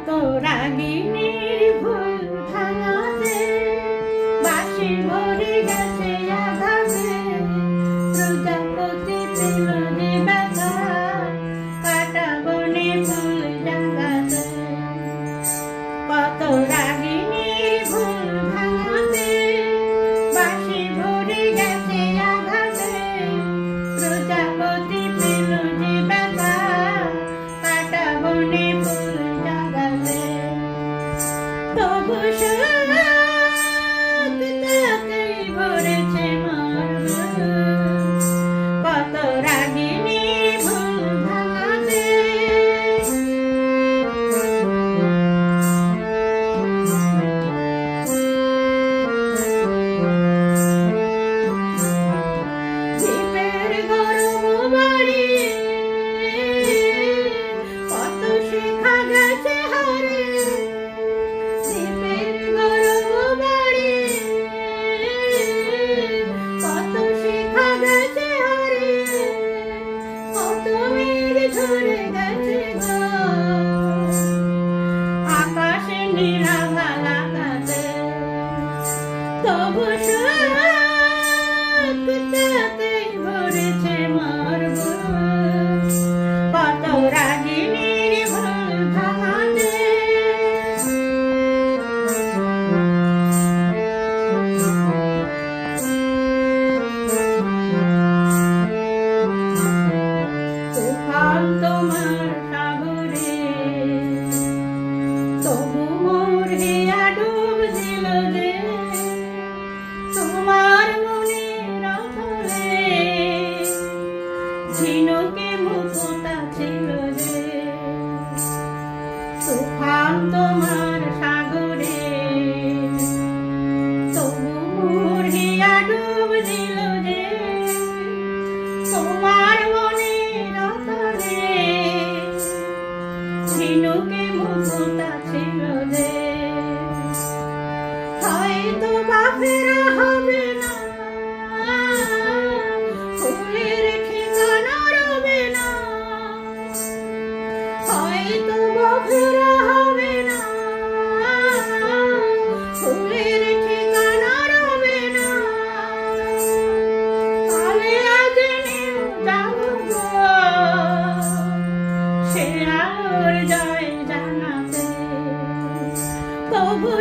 কত রাগিনীর ভুল ভাঙাতে বাঁশি ভরে গেছে আঘাতে প্রজাপতি পেল যে ব্যথা কাটা বনে ফুল জাগাতে কত রাগিনীর ভুল ভাঙাতে বাঁশি ভরে গেছে আঘাতে প্রজাপতি পেল যে ব্যথা কাটা বনে ফুল জাগাতে তবু তাতেই ভরেছে মর্ম কত রাগিনী ভুল ভাঙাতে জীবের গরম বাড়ি কত শেখা গেছে হারে জীবের গরম বাড়ি কত শেখা গেছে হারে কত মেঘ ঝরে গেছে গো আকাশে নিরাভা লাগাতে তবু তাতেই ভরেছে মর্ম কত রাগিনীর ভুল ভাঙাতে তুফান তোমার সাগরে তবু মোর হিয়া ডুব দিল যে তোমার মনের অথলে ঝিনুকে মুকুতা ছিল যে তুফান তোমার সাগরে তবু মোর হিয়া ডুব দিল যে তোমার মনের অথলে ঝিনুকে মুকুতা ছিল যে হয়তো বাপেরা হবে না ফুলের ঠিকানা রবে না হয়তো বাপেরা হবে না ফুলের ঠিকানা রবে না কালে আজ নিউ যাব সে আর জয় জানাতে তবু